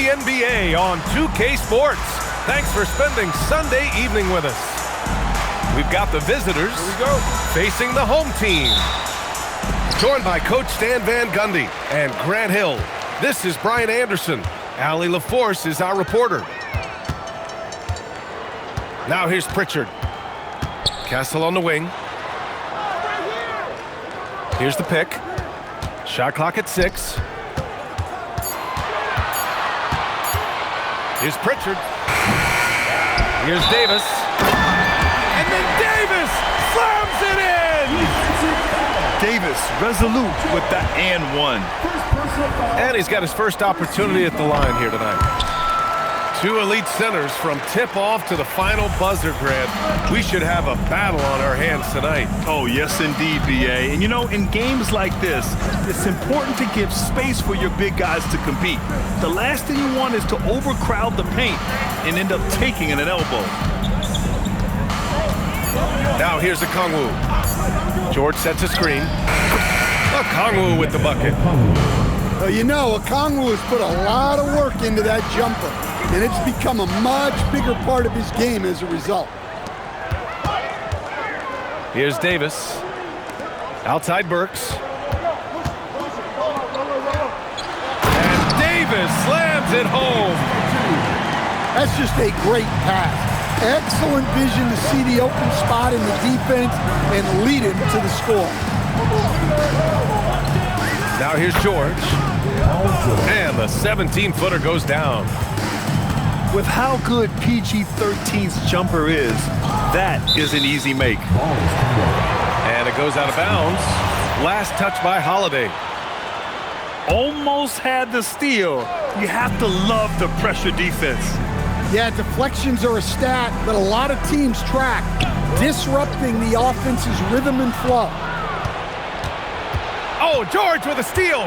the NBA on 2K Sports. Thanks for spending Sunday evening with us. We've got the visitors facing the home team. Joined by Coach Stan Van Gundy and Grant Hill. This is Brian Anderson. Allie LaForce is our reporter. Now here's Pritchard. Castle on the wing. Here's the pick. Shot clock at 6. Here's Pritchard. Here's Davis. And then Davis slams it in! Davis resolute with the and one. And he's got his first opportunity at the line here tonight. Two elite centers from tip-off to the final buzzer, Grant. We should have a battle on our hands tonight. Oh, yes, indeed, B.A. And, you know, in games like this, it's important to give space for your big guys to compete. The last thing you want is to overcrowd the paint and end up taking an elbow. Now here's Okongwu. George sets a screen. Okongwu with the bucket. Well, you know, Okongwu has put a lot of work into that jumper, and it's become a much bigger part of his game as a result. Here's Davis. Outside Burks. And Davis slams it home. That's just a great pass. Excellent vision to see the open spot in the defense and lead him to the score. Now here's George. And the 17-footer goes down. With how good PG-13's jumper is, that is an easy make. And it goes out of bounds. Last touch by Holiday. Almost had the steal. You have to love the pressure defense. Yeah, deflections are a stat that a lot of teams track, disrupting the offense's rhythm and flow. Oh, George with a steal.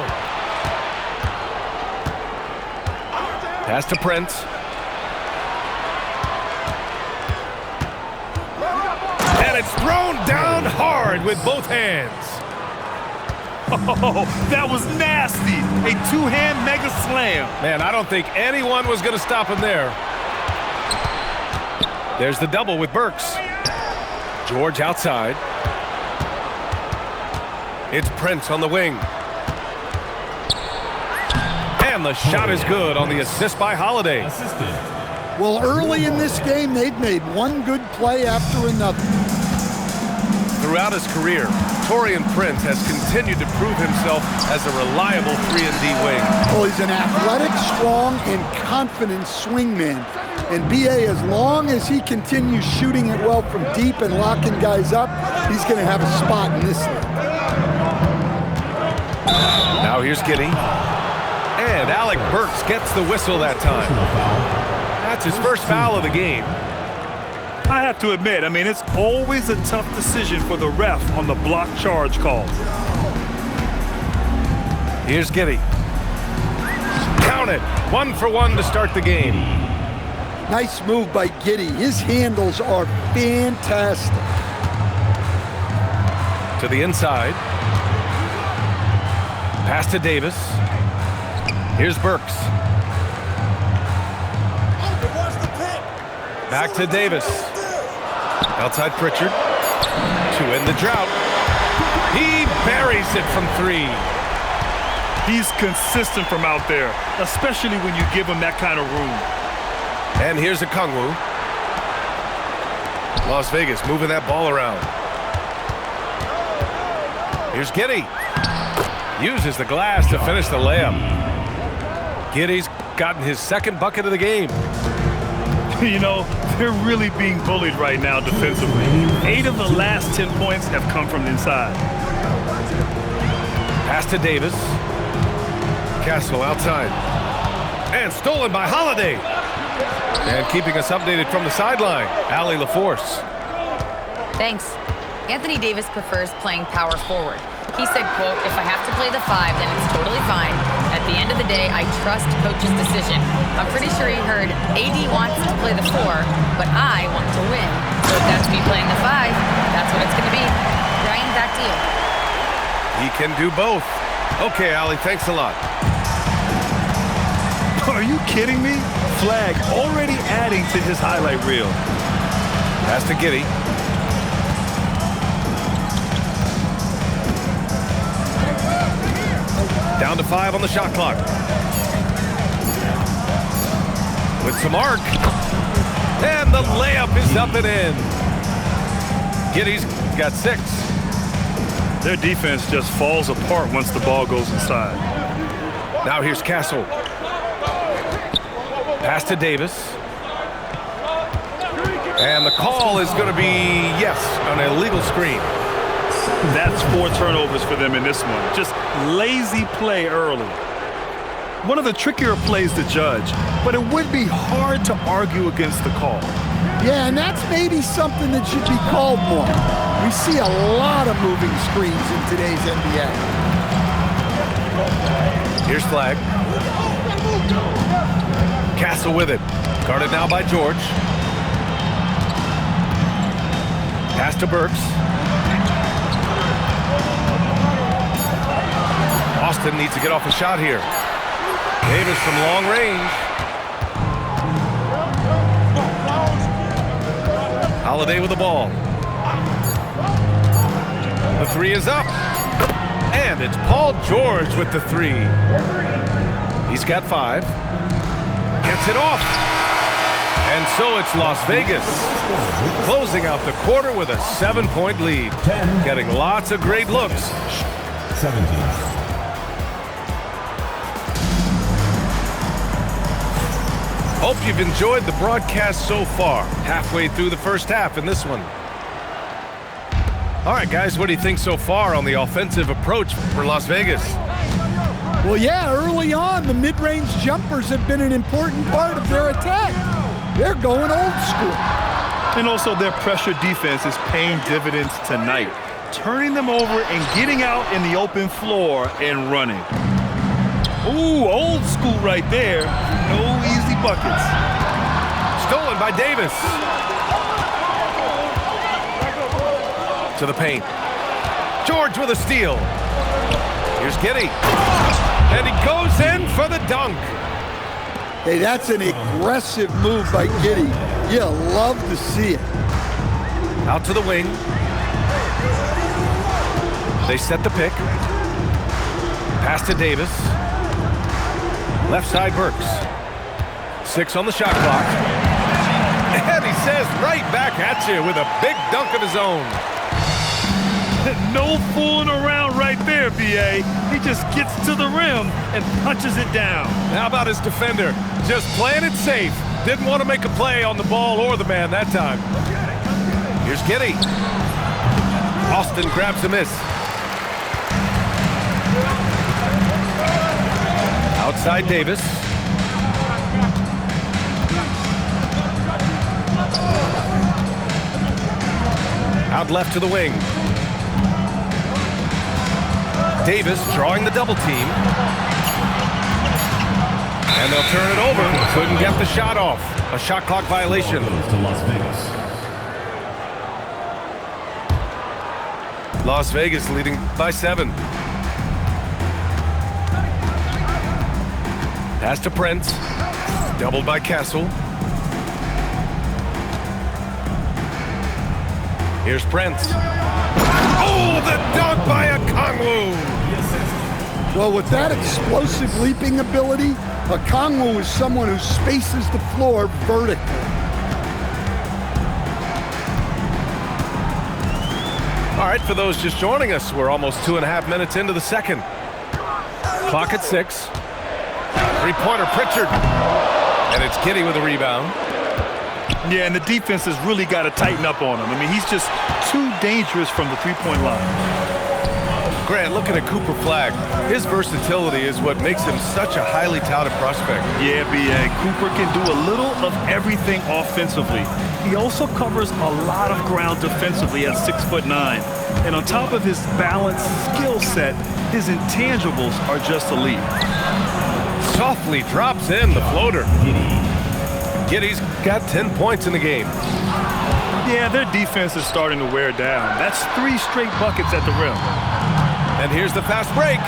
Pass to Prince. And it's thrown down hard with both hands. Oh, that was nasty. A two-hand mega slam. Man, I don't think anyone was going to stop him there. There's the double with Burks. George outside. It's Prince on the wing. And the shot is good on the assist by Holiday. Well, early in this game, they've made one good play after another. Throughout his career, Taurean Prince has continued to prove himself as a reliable 3-and-D wing. Well, he's an athletic, strong, and confident swingman. And B.A., as long as he continues shooting it well from deep and locking guys up, he's going to have a spot in this league. Now here's Giddey. And Alec Burks gets the whistle that time. That's his first foul of the game. I have to admit, I mean, it's always a tough decision for the ref on the block charge calls. Here's Giddey. Count it. 1 for 1 to start the game. Nice move by Giddey. His handles are fantastic. To the inside. Pass to Davis. Here's Burks. Back to Davis. Outside Pritchard. To end the drought. He buries it from 3. He's consistent from out there, especially when you give him that kind of room. And here's Okongwu. Las Vegas moving that ball around. Here's Giddey. Uses the glass to finish the layup. Giddey's gotten his second bucket of the game. You know, they're really being bullied right now defensively. 8 of the last 10 points have come from inside. Pass to Davis. Castle outside. And stolen by Holiday. And keeping us updated from the sideline, Allie LaForce. Thanks. Anthony Davis prefers playing power forward. He said, quote, "If I have to play the 5, then it's totally fine. At the end of the day, I trust coach's decision." I'm pretty sure he heard AD wants to play the 4, but I want to win. So if that's me playing the 5, that's what it's going to be. Brian, back to you. He can do both. Okay, Allie, thanks a lot. Are you kidding me? Flag already adding to his highlight reel. Pass to Giddey. Down to 5 on the shot clock. With some arc. And the layup is up and in. Giddey's got 6. Their defense just falls apart once the ball goes inside. Now here's Castle. Pass to Davis. And the call is going to be, yes, an illegal screen. That's 4 turnovers for them in this one. Just lazy play early. One of the trickier plays to judge, but it would be hard to argue against the call. Yeah, and that's maybe something that should be called more. We see a lot of moving screens in today's NBA. Here's Flag. Castle with it. Guarded now by George. Pass to Burks. Austin needs to get off a shot here. Davis from long range. Holiday with the ball. The 3 is up. And it's Paul George with the 3. He's got 5. Gets it off. And so it's Las Vegas closing out the quarter with a 7-point lead. Getting lots of great looks. 17. Hope you've enjoyed the broadcast so far. Halfway through the first half in this one. All right, guys, what do you think so far on the offensive approach for Las Vegas? Well, yeah, early on, the mid-range jumpers have been an important part of their attack. They're going old school. And also their pressure defense is paying dividends tonight, turning them over and getting out in the open floor and running. Ooh, old school right there. No easy buckets. Stolen by Davis. To the paint. George with a steal. Here's Giddey. And he goes in for the dunk. Hey, that's an aggressive move by Giddey. You love to see it. Out to the wing. They set the pick. Pass to Davis. Left side Burks. 6 on the shot clock. And he says right back at you with a big dunk of his own. No fooling around right there, B.A. He just gets to the rim and punches it down. How about his defender? Just playing it safe. Didn't want to make a play on the ball or the man that time. Here's Giddey. Austin grabs a miss. Outside Davis. Out left to the wing. Davis drawing the double team. And they'll turn it over. Couldn't get the shot off. A shot clock violation. To Las Vegas. Las Vegas leading by 7. Pass to Prince. Doubled by Castle. Here's Prince. Oh, the dunk by Okongwu. Well, with that explosive leaping ability, Okongwu is someone who spaces the floor vertically. All right, for those just joining us, we're almost 2.5 minutes into the second. Clock at 6. Three-pointer Pritchard. And it's Giddey with a rebound. Yeah, and the defense has really got to tighten up on him. I mean, he's just too dangerous from the three-point line. Grant, looking at Cooper Flag, his versatility is what makes him such a highly touted prospect. Yeah, B.A. Cooper can do a little of everything offensively. He also covers a lot of ground defensively at 6'9". And on top of his balanced skill set, his intangibles are just elite. Softly drops in the floater. Giddey's got 10 points in the game. Yeah, their defense is starting to wear down. That's 3 straight buckets at the rim. And here's the fast break.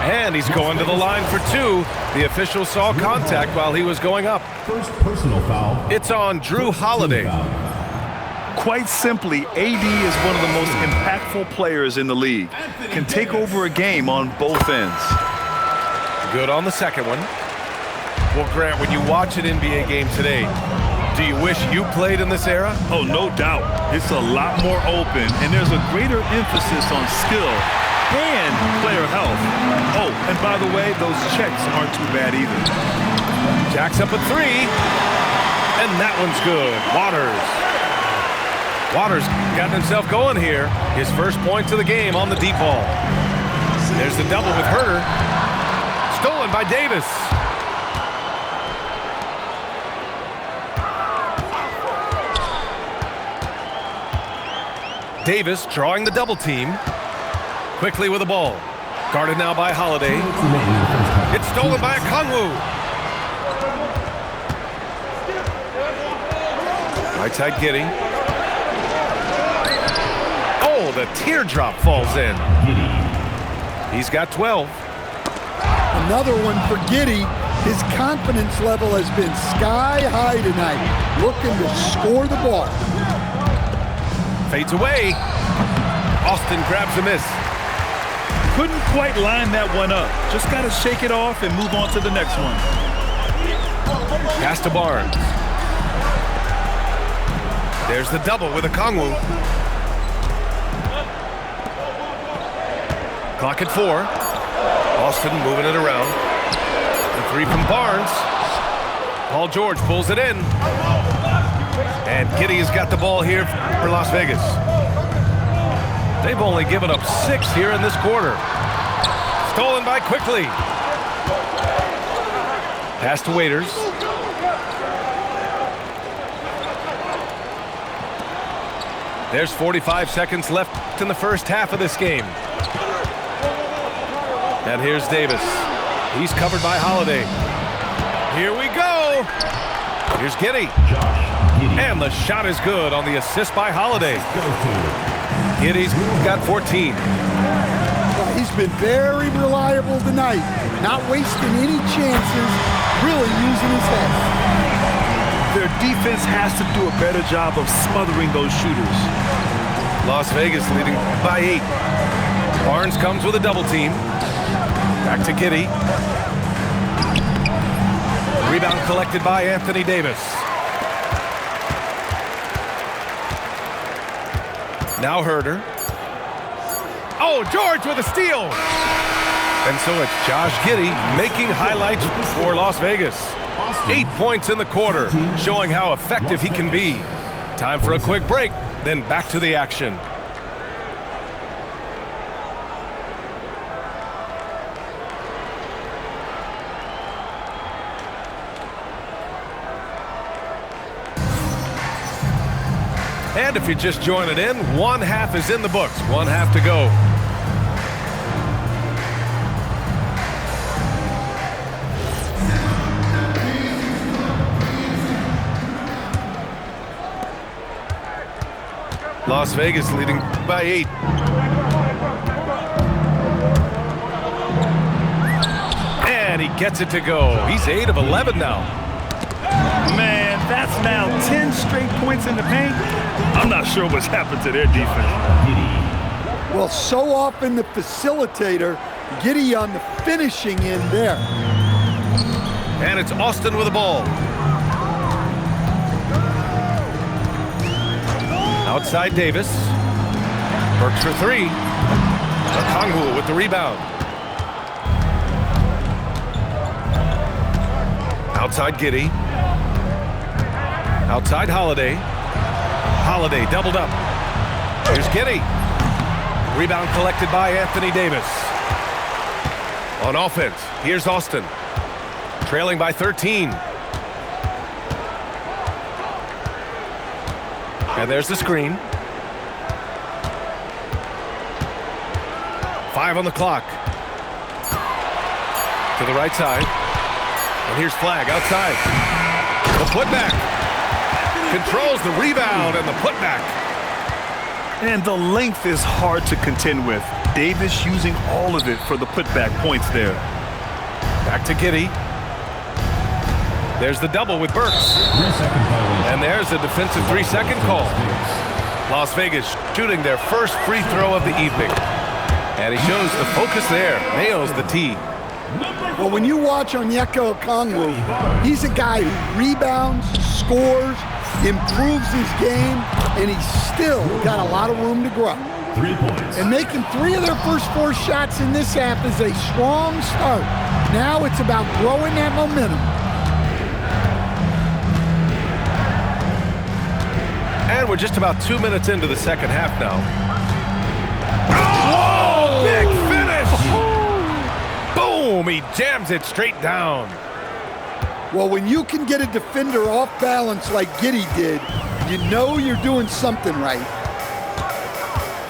And he's going to the line for two. The official saw contact while he was going up. First personal foul. It's on Drew Holiday. Quite simply, AD is one of the most impactful players in the league. Can take over a game on both ends. Good on the second one. Well, Grant, when you watch an NBA game today, do you wish you played in this era? Oh, no doubt. It's a lot more open, and there's a greater emphasis on skill and player health. Oh, and by the way, those checks aren't too bad either. Jacks up a three, and that one's good. Waters got himself going here. His first points of the game on the deep ball. There's the double with Herter. Stolen by Davis. Davis drawing the double team. Quickly with the ball. Guarded now by Holiday. It's stolen by Okongwu. Right side Giddey. Oh, the teardrop falls in. He's got 12. Another one for Giddey. His confidence level has been sky high tonight. Looking to score the ball. Fades away. Austin grabs a miss. Couldn't quite line that one up. Just got to shake it off and move on to the next one. Pass to Barnes. There's the double with Okongwu. Clock at 4. Austin moving it around. The three from Barnes. Paul George pulls it in. And Giddey has got the ball here for Las Vegas. They've only given up 6 here in this quarter. Stolen by Quickly. Pass to Waiters. There's 45 seconds left in the first half of this game. And here's Davis. He's covered by Holiday. Here we go. Here's Giddey. And the shot is good on the assist by Holiday. Giddey's got 14. Well, he's been very reliable tonight. Not wasting any chances. Really using his head. Their defense has to do a better job of smothering those shooters. Las Vegas leading by 8. Barnes comes with a double team. Back to Giddey. Rebound collected by Anthony Davis. Now Herter. Oh, George with a steal. And so it's Josh Giddey making highlights for Las Vegas. 8 points in the quarter, showing how effective he can be. Time for a quick break, then back to the action. And if you're just joining in, one half is in the books, one half to go. Las Vegas leading by 8. And he gets it to go. He's 8 of 11 now. Man, that's now 10 straight points in the paint. I'm not sure what's happened to their defense. Well, so often the facilitator, Giddey on the finishing end there. And it's Austin with the ball. Outside Davis. Works for 3. Okongwu with the rebound. Outside Giddey. Outside Holiday. Holiday doubled up. Here's Giddey. Rebound collected by Anthony Davis. On offense, here's Austin. Trailing by 13. And there's the screen. 5 on the clock. To the right side. And here's Flagg outside. The putback. Controls the rebound and the putback. And the length is hard to contend with. Davis using all of it for the putback points there. Back to Giddey. There's the double with Burks. 3-second violation. And there's a defensive 3-second call. Las Vegas shooting their first free throw of the evening. And he shows the focus there. Nails the tee. Well, when you watch Onyeka Okongwu, he's a guy who rebounds, scores, improves his game, and he's still got a lot of room to grow. 3 points. And making 3 of their first 4 shots in this half is a strong start. Now it's about growing that momentum. And we're just about 2 minutes into the second half now. Oh, big finish! Boom! He jams it straight down. Well, when you can get a defender off balance like Giddey did, you know you're doing something right.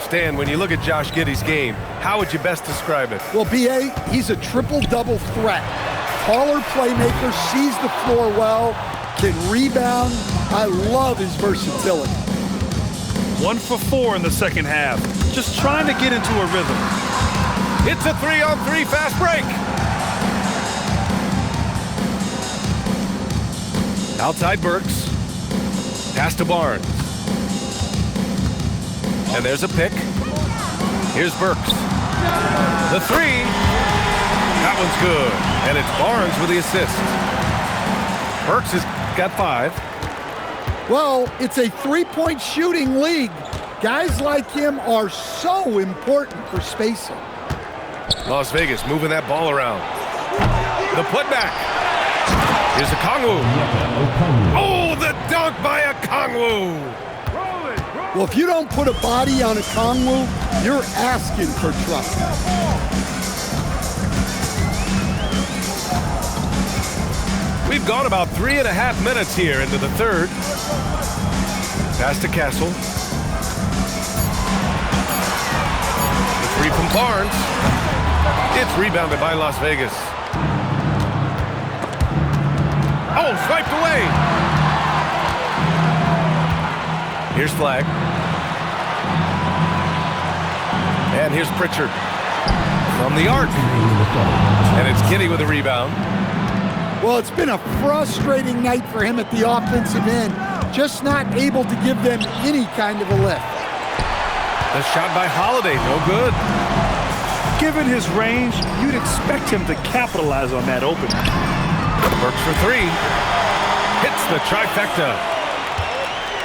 Stan, when you look at Josh Giddey's game, how would you best describe it? Well, B.A., he's a triple-double threat. Taller playmaker, sees the floor well, can rebound. I love his versatility. 1 for 4 in the second half. Just trying to get into a rhythm. It's a 3-on-3 fast break. Outside Burks. Pass to Barnes. And there's a pick. Here's Burks. The 3. That one's good. And it's Barnes with the assist. Burks has got 5. Well, it's a three-point shooting league. Guys like him are so important for spacing. Las Vegas moving that ball around. The putback. Here's Okongwu. Oh, the dunk by Okongwu. Well, if you don't put a body on Okongwu, you're asking for trouble. We've gone about 3.5 minutes here into the third. Pass to Castle. The 3 from Barnes. It's rebounded by Las Vegas. Oh, swiped away. Here's Flag. And here's Pritchard from the arc. And it's Giddey with a rebound. Well, it's been a frustrating night for him at the offensive end, just not able to give them any kind of a lift. The shot by Holiday, no good. Given his range, you'd expect him to capitalize on that opening. Burks for 3. Hits the trifecta.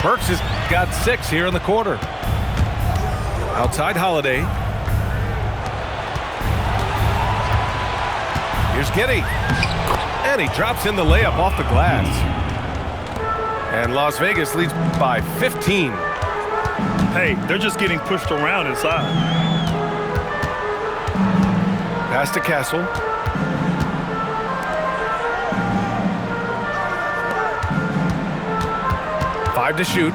Burks has got 6 here in the quarter. Outside Holiday. Here's Giddey. And he drops in the layup off the glass. And Las Vegas leads by 15. Hey, they're just getting pushed around inside. Pass to Castle. Five to shoot.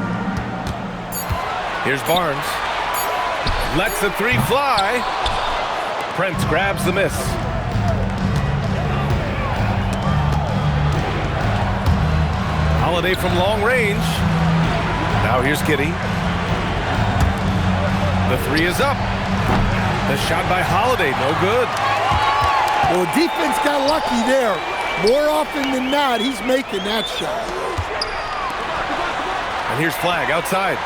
Here's Barnes. Lets the 3 fly. Prince grabs the miss. Holiday from long range. Now here's Giddey. The 3 is up. The shot by Holiday, no good. Well, the defense got lucky there. More often than not, he's making that shot. And here's Flag outside.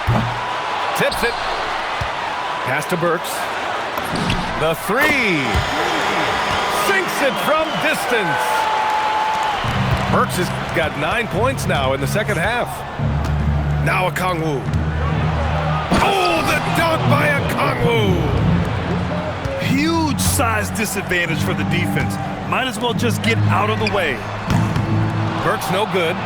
Tips it. Pass to Burks. The 3. Sinks it from distance. Burks has got 9 points now in the second half. Now Okongwu. Oh, the dunk by Okongwu. Huge size disadvantage for the defense. Might as well just get out of the way. Burks no good.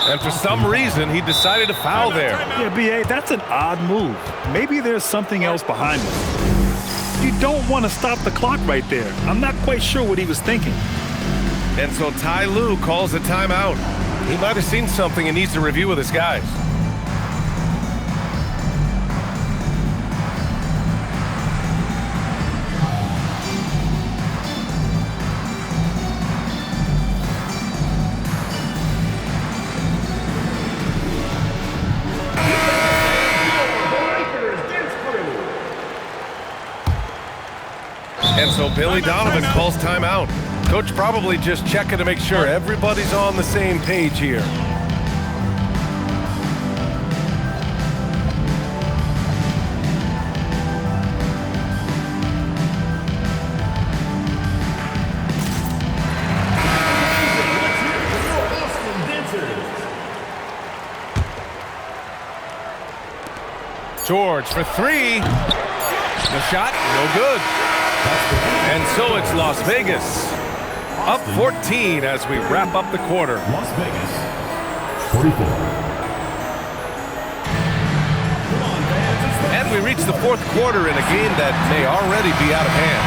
And for some reason, he decided to foul there. Yeah, B.A., that's an odd move. Maybe there's something else behind it. You don't want to stop the clock right there. I'm not quite sure what he was thinking. And so Ty Lue calls a timeout. He might have seen something and needs to review with his guys. And so Billy Donovan calls timeout. Coach probably just checking to make sure everybody's on the same page here. George for three. The shot, no good. And so it's Las Vegas. Up 14 as we wrap up the quarter. Las Vegas, 44. And we reach the fourth quarter in a game that may already be out of hand.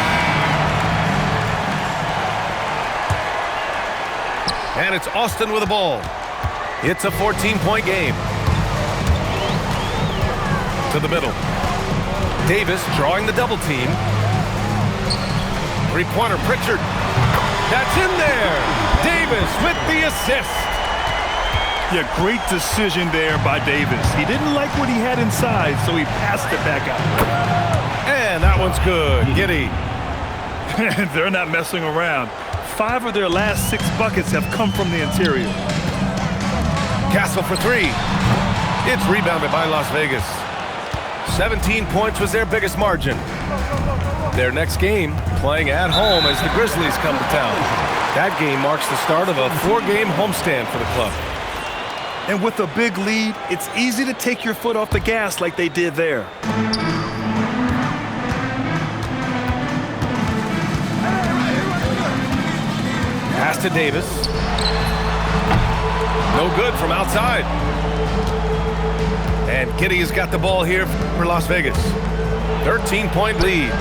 And it's Austin with the ball. It's a 14-point game. To the middle. Davis drawing the double team. Three-pointer, Pritchard. That's in there. Davis with the assist. Yeah, great decision there by Davis. He didn't like what he had inside, so he passed it back out. And that one's good. Giddey. They're not messing around. 5 of their last 6 buckets have come from the interior. Castle for three. It's rebounded by Las Vegas. 17 points was their biggest margin. Their next game, playing at home as the Grizzlies come to town. That game marks the start of a 4-game homestand for the club. And with a big lead, it's easy to take your foot off the gas like they did there. Pass to Davis. No good from outside. And Giddey has got the ball here for Las Vegas. 13-point lead.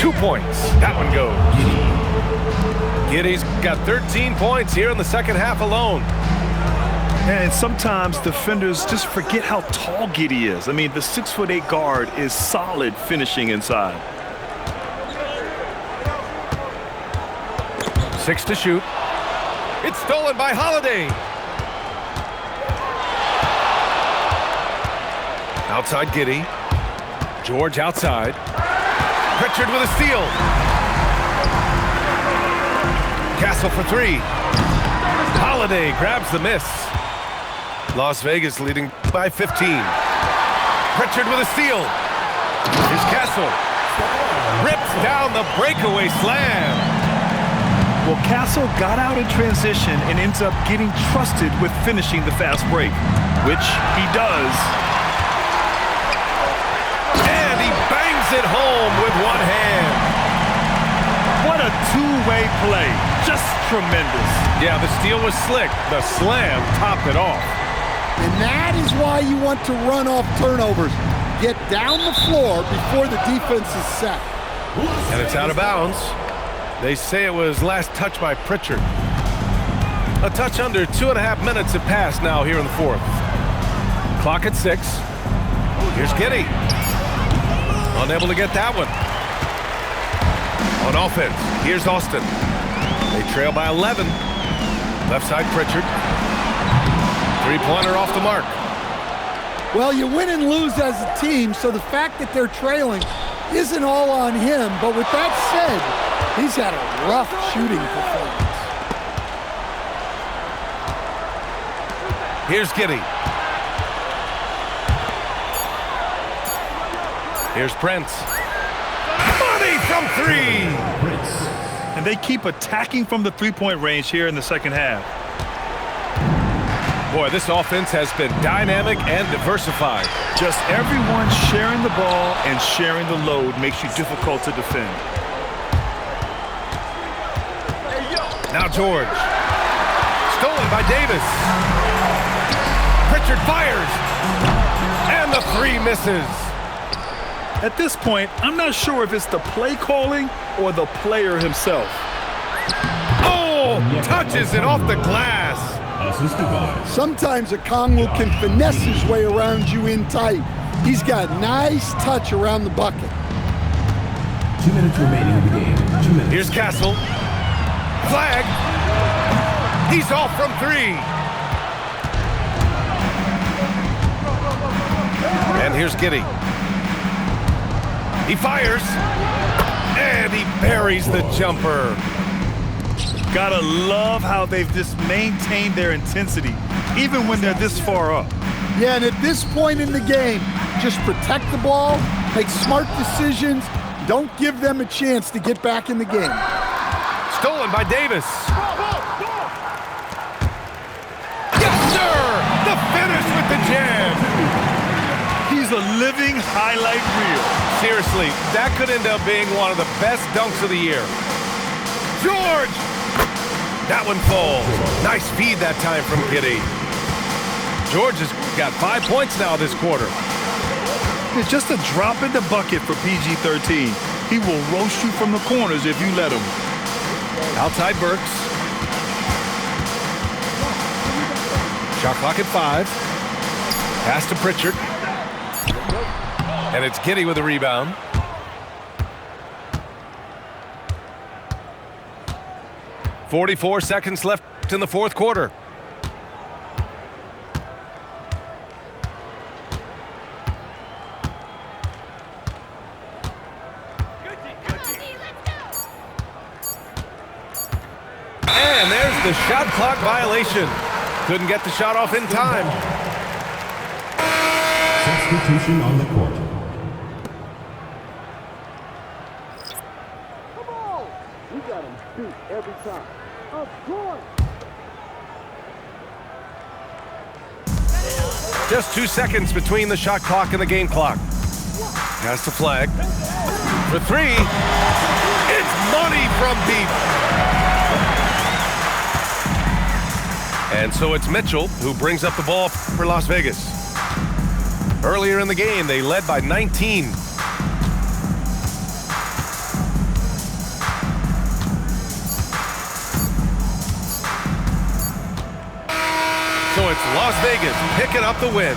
2 points. That one goes. Giddey's got 13 points here in the second half alone. And sometimes defenders just forget how tall Giddey is. I mean, the 6'8" guard is solid finishing inside. 6 to shoot. It's stolen by Holiday. Outside Giddey. George outside. Pritchard with a steal. Castle for three. Holiday grabs the miss. Las Vegas leading by 15. Pritchard with a steal. Here's Castle. Rips down the breakaway slam. Well, Castle got out in transition and ends up getting trusted with finishing the fast break, which he does. And he bangs it home with one hand. What a two-way play. Just tremendous. Yeah, the steal was slick. The slam topped it off. And that is why you want to run off turnovers. Get down the floor before the defense is set. And it's out of bounds. They say it was last touched by Pritchard. A touch under 2.5 minutes have passed now here in the fourth. Clock at 6. Here's Giddey. Unable to get that one. On offense, here's Austin. They trail by 11. Left side Pritchard. Three-pointer off the mark. Well, you win and lose as a team, so the fact that they're trailing isn't all on him. But with that said, he's had a rough shooting performance. Here's Giddey. Here's Prince. Money from three! And they keep attacking from the three-point range here in the second half. Boy, this offense has been dynamic and diversified. Just everyone sharing the ball and sharing the load makes you difficult to defend. Now George. Stolen by Davis. Pritchard fires. And the three misses. At this point, I'm not sure if it's the play calling or the player himself. Oh, touches it off the glass. Sometimes a Okongwu can finesse his way around you in tight. He's got nice touch around the bucket. 2 minutes remaining in the game. 2 minutes. Here's Castle. Flag. He's off from three. And here's Giddey. He fires. And he buries the jumper. Gotta love how they've just maintained their intensity, even when they're this far up. Yeah, and at this point in the game, just protect the ball, make smart decisions, don't give them a chance to get back in the game. Stolen by Davis. Yes, sir! The finish with the jam. He's a living highlight reel. Seriously, that could end up being one of the best dunks of the year. George! That one falls. Nice feed that time from Giddey. George has got 5 points now this quarter. It's just a drop in the bucket for PG-13. He will roast you from the corners if you let him. Outside Burks. Shot clock at 5. Pass to Pritchard. And it's Giddey with a rebound. .44 seconds left in the fourth quarter. And there's the shot clock violation. Couldn't get the shot off in time. Substitution on the court. Come on! We got him beat every time. Of course! Just 2 seconds between the shot clock and the game clock. Pass to Flag. For 3. It's money from deep. And so it's Mitchell who brings up the ball for Las Vegas. Earlier in the game, they led by 19. So it's Las Vegas picking up the win.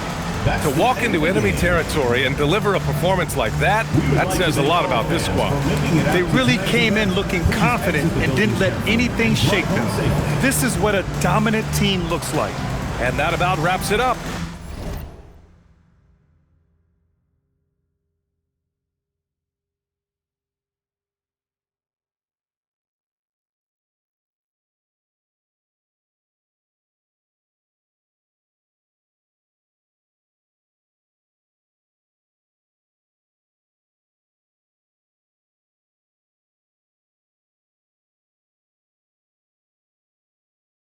To walk into enemy territory and deliver a performance like that, that says a lot about this squad. They really came in looking confident and didn't let anything shake them. This is what a dominant team looks like. And that about wraps it up.